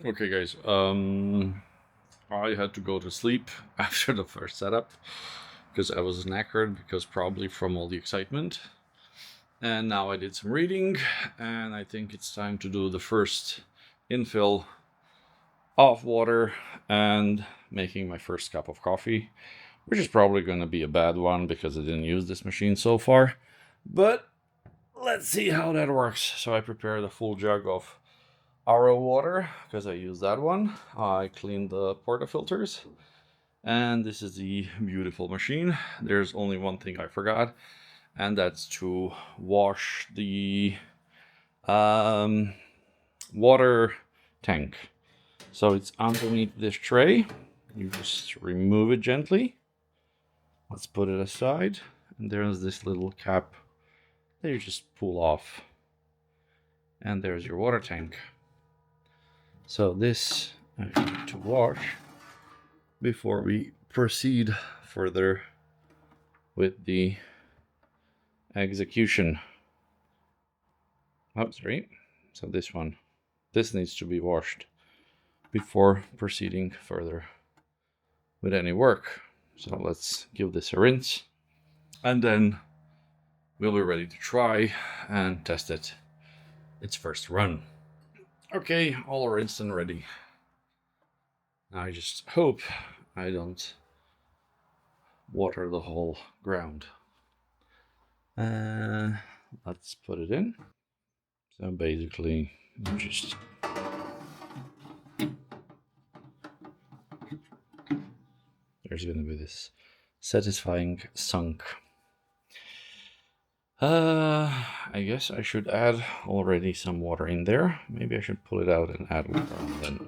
Okay, guys. I had to go to sleep after the first setup because I was knackered because probably from all the excitement. And now I did some reading, and I think it's time to do the first infill of water and making my first cup of coffee, which is probably going to be a bad one because I didn't use this machine so far. But let's see how that works. So I prepared a full jug of RO water because I use that one. I cleaned the portafilters, and this is the beautiful machine. There's only one thing I forgot, and that's to wash the um, water tank. So it's underneath this tray. You just remove it gently. Let's put it aside, and there's this little cap that you just pull off, and there's your water tank. So this I need to wash before we proceed further with the execution. Oh, sorry. So this needs to be washed before proceeding further with any work. So let's give this a rinse, and then we'll be ready to try and test its first run. Okay, all rinsed and ready. I just hope I don't water the whole ground. Let's put it in. So basically, just there's going to be this satisfying sunk. I guess I should add already some water in there. Maybe I should pull it out and add water. And then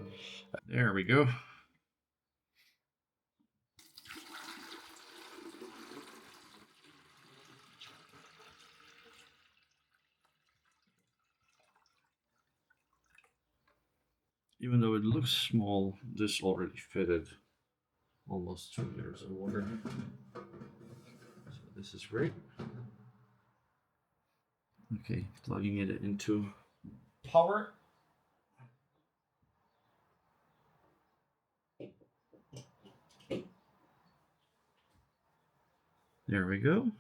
there we go. Even though it looks small, this already fitted almost 2 liters of water. So this is great. Okay, plugging it into power. There we go.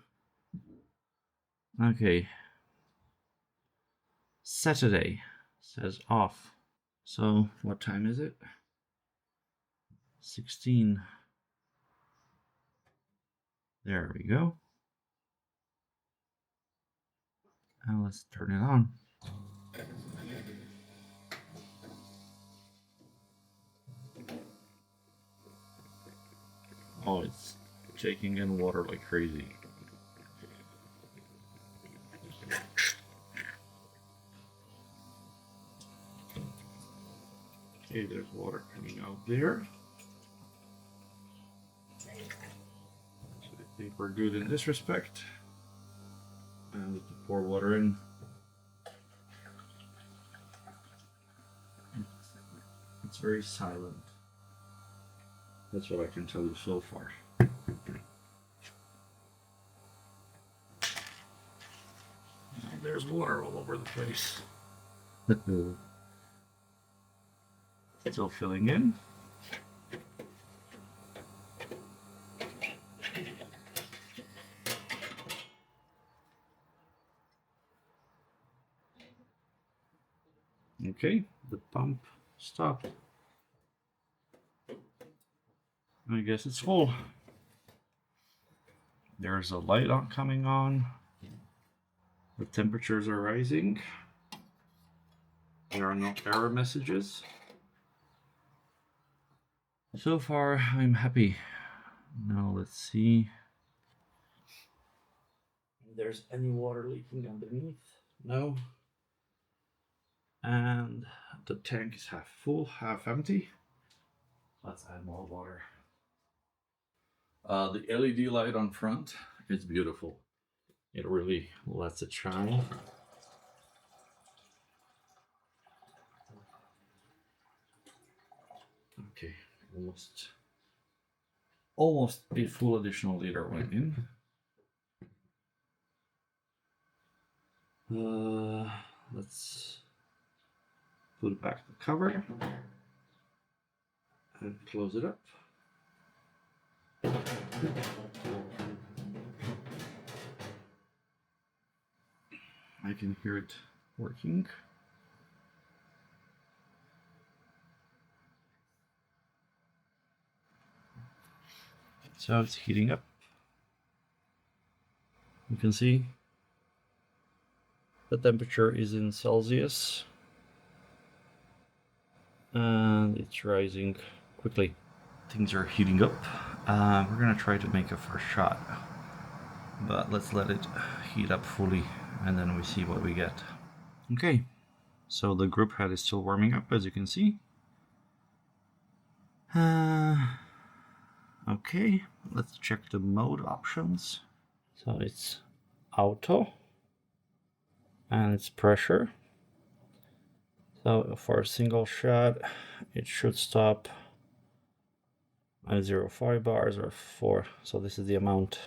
Okay. Saturday says off. So what time is it? 16. There we go. And let's turn it on. Oh, it's taking in water like crazy. Okay, there's water coming out there. So I think we're good in this respect. And to pour water in. It's very silent. That's what I can tell you so far. There's water all over the place. Still filling in. Okay, the pump stopped. I guess it's full. There's a light on coming on. The temperatures are rising. There are no error messages. So far, I'm happy. Now let's see if there's any water leaking underneath. No. And the tank is half full, half empty. Let's add more water. The LED light on front is beautiful. It really lets it shine. Okay, almost a full additional liter went in. Let's put back the cover. and close it up. I can hear it working. So it's heating up. You can see the temperature is in Celsius and it's rising quickly. Things are heating up. We're gonna try to make a first shot, but let's let it heat up fully and then we see what we get. Okay, so the group head is still warming up, as you can see. Okay, let's check the mode options. So it's auto and it's pressure. So for a single shot, it should stop at 0.5 bars or 4. So this is the amount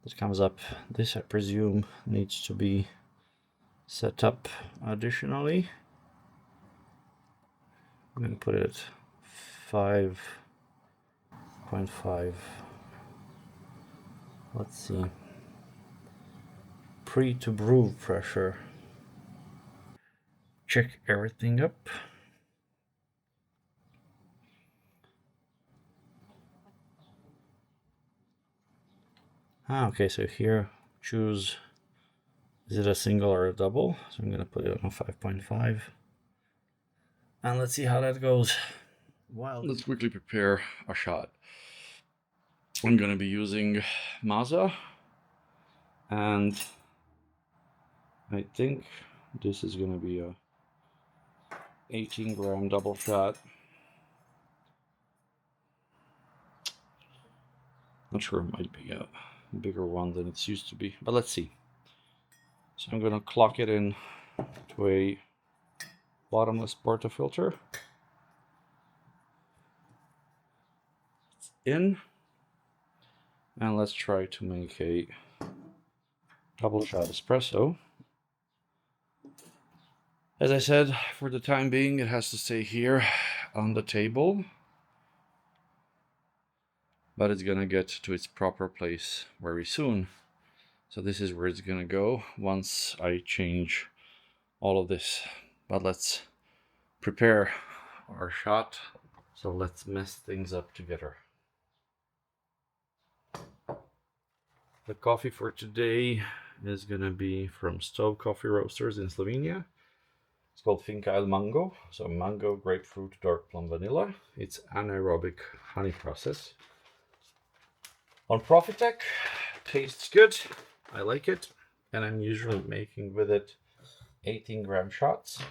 that comes up. This, I presume, needs to be set up additionally. I'm going to put it at 5.5. Let's see. Pre to brew pressure. Check everything up. Okay, so here choose, is it a single or a double? So I'm gonna put it on 5.5. And let's see how that goes. Wow. Let's quickly prepare a shot. I'm gonna be using Masa, and I think this is gonna be a 18-gram double shot. Not sure, it might be a bigger one than it's used to be, but let's see. So I'm gonna clock it in to a bottomless portafilter. It's in, and let's try to make a double shot espresso. As I said, for the time being, it has to stay here on the table, but it's gonna get to its proper place very soon. So this is where it's gonna go once I change all of this. But let's prepare our shot. So let's mess things up together. The coffee for today is gonna be from Stove Coffee Roasters in Slovenia. It's called Finca El Mango, so mango, grapefruit, dark plum, vanilla. It's anaerobic honey process. On Profitec, tastes good. I like it, and I'm usually making with it 18-gram shots.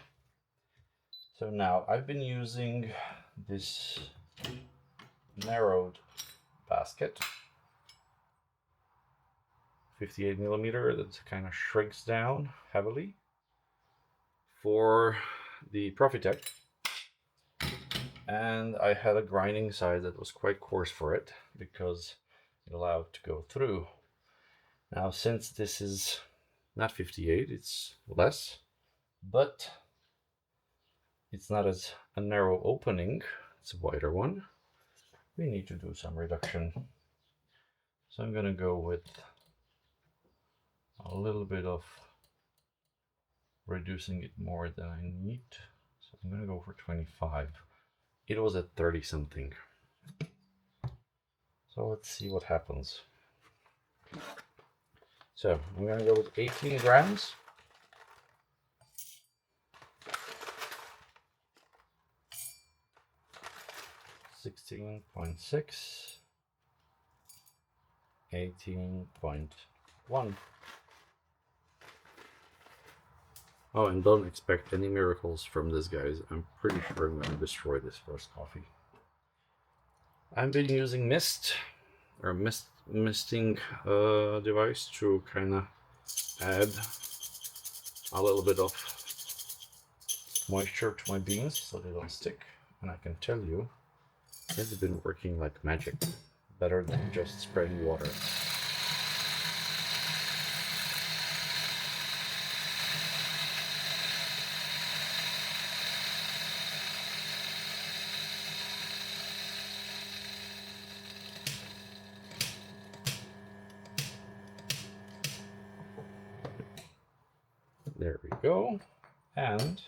So now I've been using this narrowed basket, 58 millimeter, that kind of shrinks down heavily for the Profitec, and I had a grinding size that was quite coarse for it because it allowed it to go through. Now, since this is not 58, it's less, but it's not as a narrow opening, it's a wider one. We need to do some reduction. So I'm gonna go with a little bit of reducing it more than I need. So I'm gonna go for 25. It was at 30 something. So let's see what happens. So I'm gonna go with 18 grams. $16.6, 18.1. Oh, and don't expect any miracles from this, guys. I'm pretty sure I'm going to destroy this first coffee. I've been using mist or misting device to kind of add a little bit of moisture to my beans so they don't stick. And I can tell you, it's been working like magic, better than just spraying water. go. And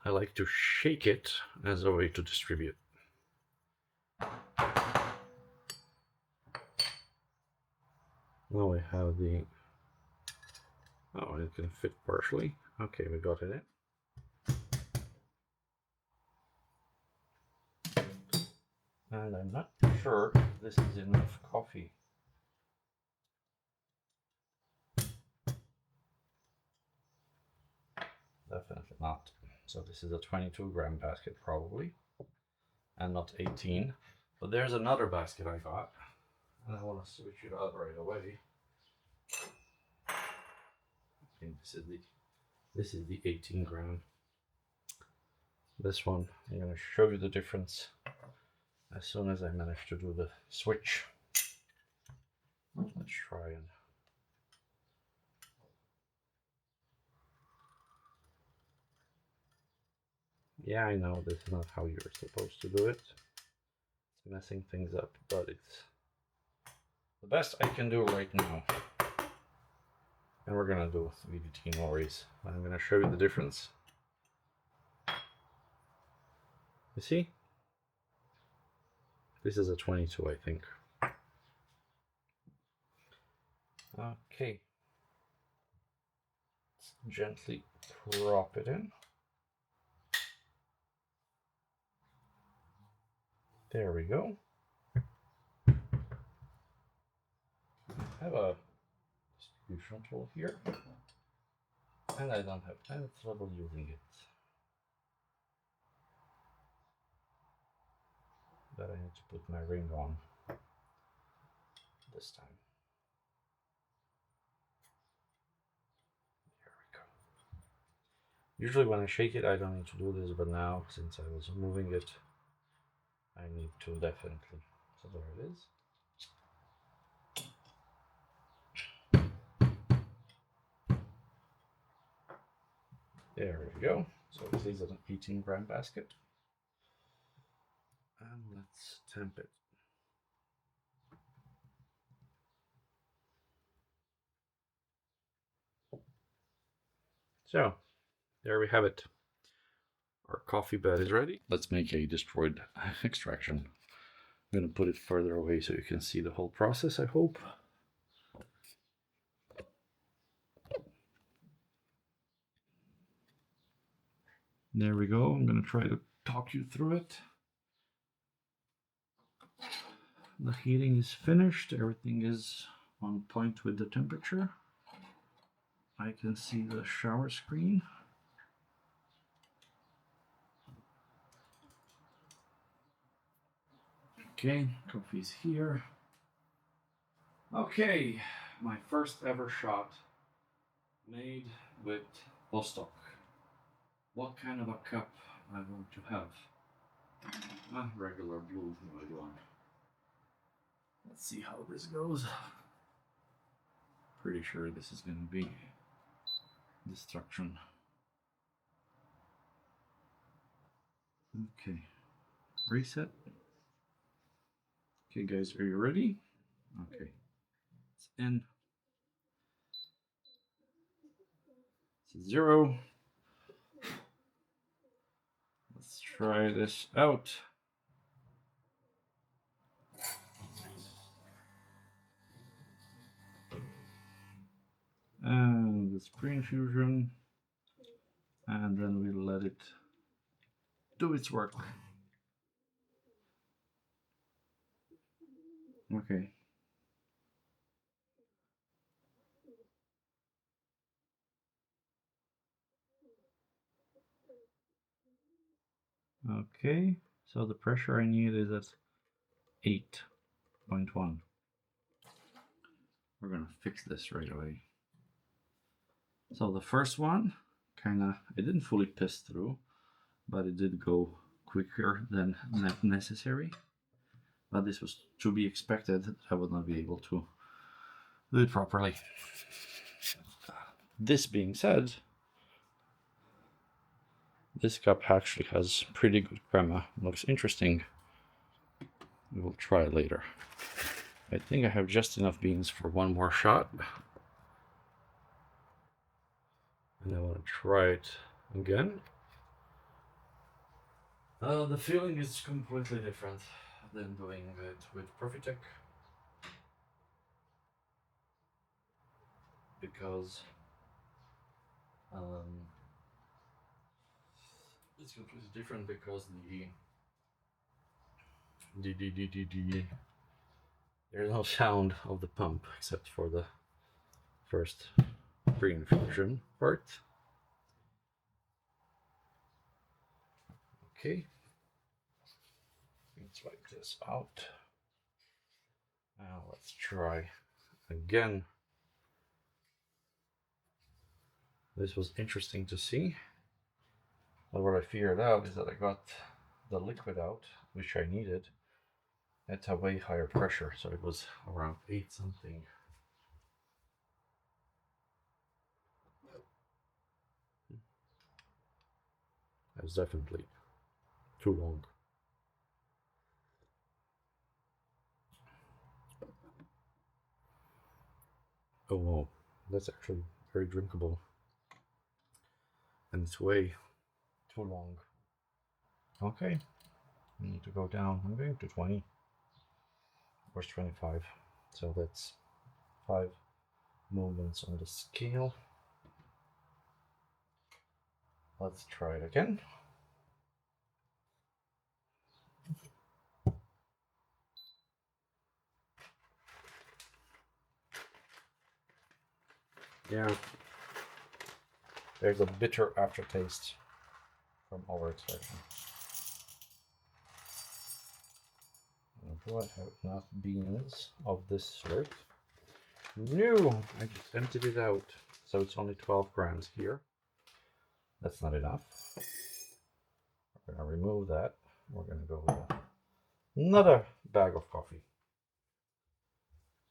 I like to shake it as a way to distribute. Now we have the... Oh, it can fit partially. Okay, we got it in. And I'm not sure if this is enough coffee. Definitely not. So this is a 22-gram basket probably, and not 18. But there's another basket I got, and I want to switch it out right away. I think this is the 18-gram. This one, I'm going to show you the difference as soon as I manage to do the switch. Let's try and... Yeah, I know this is not how you're supposed to do it. It's messing things up, but it's the best I can do right now. And we're gonna do VDT, no worries. I'm gonna show you the difference. You see? This is a 22, I think. Okay. Let's gently prop it in. There we go. I have a distribution tool here, and I don't have any trouble using it. But I need to put my ring on this time. There we go. Usually when I shake it, I don't need to do this, but now, since I was moving it, I need to definitely. So there it is. There we go. So this is an 18-gram basket. And let's temp it. So, there we have it. Our coffee bed is ready. Let's make a destroyed extraction. I'm going to put it further away so you can see the whole process, I hope. There we go. I'm going to try to talk you through it. The heating is finished. Everything is on point with the temperature. I can see the shower screen. Okay, coffee's here. Okay, my first ever shot made with Vostok. What kind of a cup I want to have? A regular blue one. Let's see how this goes. Pretty sure this is going to be destruction. Okay, reset. Okay guys, are you ready? Okay, it's in. It's 0. Let's try this out. And the screen fusion, and then we let it do its work. Okay. Okay, so the pressure I need is at 8.1. We're gonna fix this right away. So the first one, it didn't fully piss through, but it did go quicker than necessary. But this was to be expected. I would not be able to do it properly. This being said, this cup actually has pretty good crema. Looks interesting. We will try it later. I think I have just enough beans for one more shot. And I want to try it again. The feeling is completely different than doing it with Profitec, because it's completely different because there's no sound of the pump except for the first pre-infusion part. Okay, let's wipe this out. Now let's try again. This was interesting to see. But what I figured out is that I got the liquid out, which I needed, at a way higher pressure. So it was around 8 something. That was definitely too long. Oh wow, that's actually very drinkable. And it's way too long. Okay, I need to go down. I'm going to 20. Where's 25? So that's 5 movements on the scale. Let's try it again. Yeah, there's a bitter aftertaste from overextraction. Do I have enough beans of this sort? No, I just emptied it out. So it's only 12 grams here. That's not enough. We're going to remove that. We're going to go with another bag of coffee.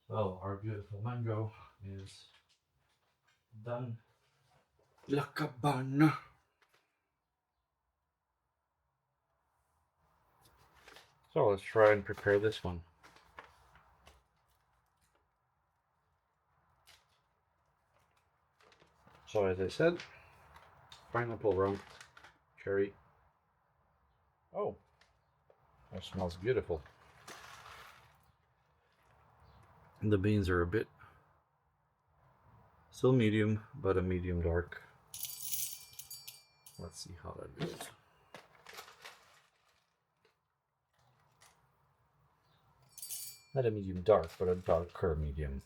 Well, our beautiful mango is done. La cabana. So let's try and prepare this one. So as I said, pineapple rum, cherry. Oh, that smells beautiful. And the beans are a bit still medium, but a medium dark. Let's see how that goes. Not a medium dark, but a darker medium.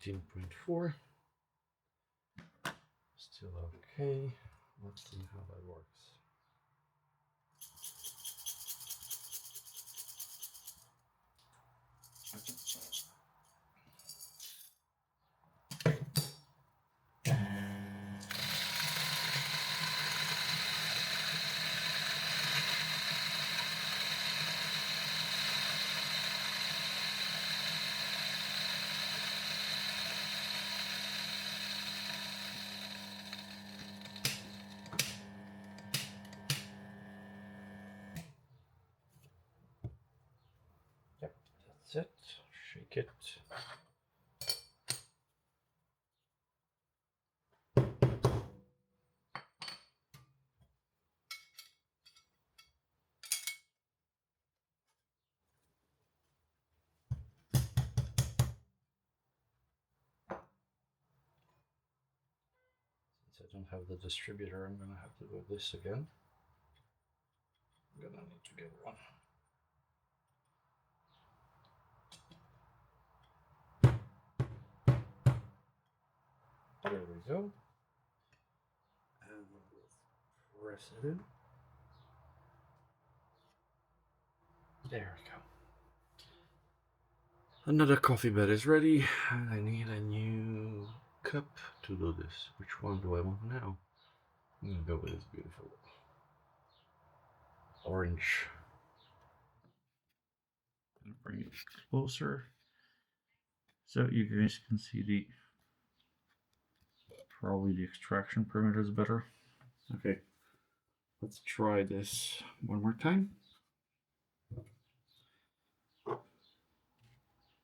$18.4. Still okay. Let's see how that works. Yep, that's it. Shake it. Since I don't have the distributor, I'm gonna have to do this again. I'm gonna need to get one. There we go. And we'll press it in. There we go. Another coffee bed is ready, and I need a new cup to do this. Which one do I want now? I'm gonna go with this beautiful orange. I'm gonna bring it closer so you guys can see probably the extraction perimeter is better. Okay, Let's try this one more time.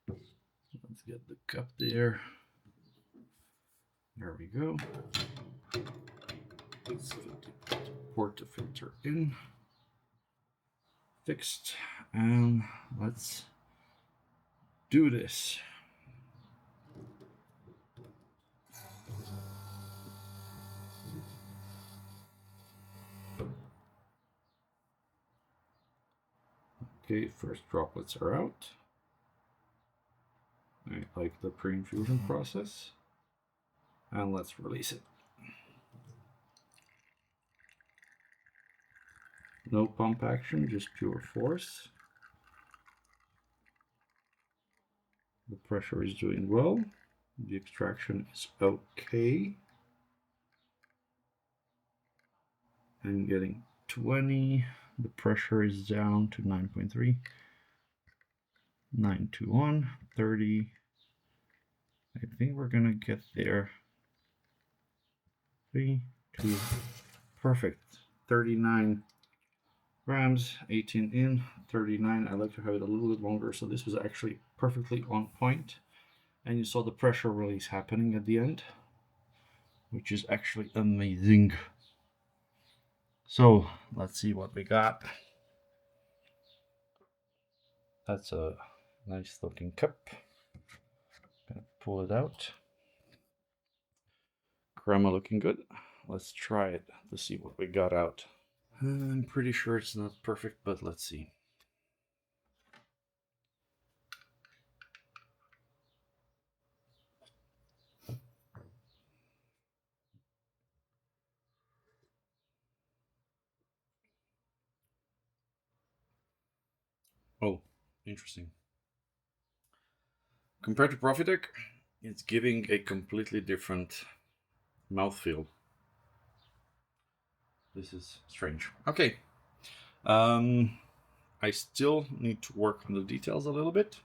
Let's get the cup there. There we go. Let's get the portafilter in. Fixed. And let's do this. Okay, first droplets are out. I like the pre-infusion process. And let's release it. No pump action, just pure force. The pressure is doing well. The extraction is okay. I'm getting 20. The pressure is down to 9.3. 921, 30. I think we're gonna get there. 3, 2, perfect. 39 grams, 18 in, 39. I like to have it a little bit longer, so this was actually perfectly on point. And you saw the pressure release happening at the end, which is actually amazing. So let's see what we got. That's a nice looking cup. Gonna pull it out. Crema looking good. Let's try it to see what we got out. I'm pretty sure it's not perfect, but let's see. Oh, interesting. Compared to Profitec, it's giving a completely different mouthfeel. This is strange. Okay. I still need to work on the details a little bit,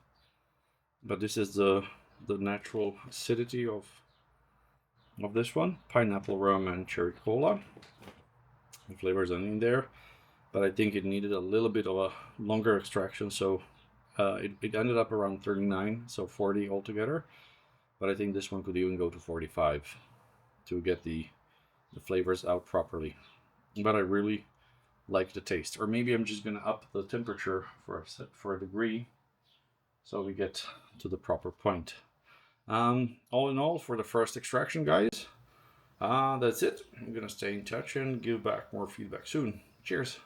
but this is the natural acidity of this one. Pineapple rum and cherry cola. The flavors are in there, but I think it needed a little bit of a longer extraction, so it ended up around 39, so 40 altogether. But I think this one could even go to 45 to get the flavors out properly. But I really like the taste. Or maybe I'm just gonna up the temperature for a degree so we get to the proper point. All in all, for the first extraction, guys, that's it. I'm gonna stay in touch and give back more feedback soon. Cheers.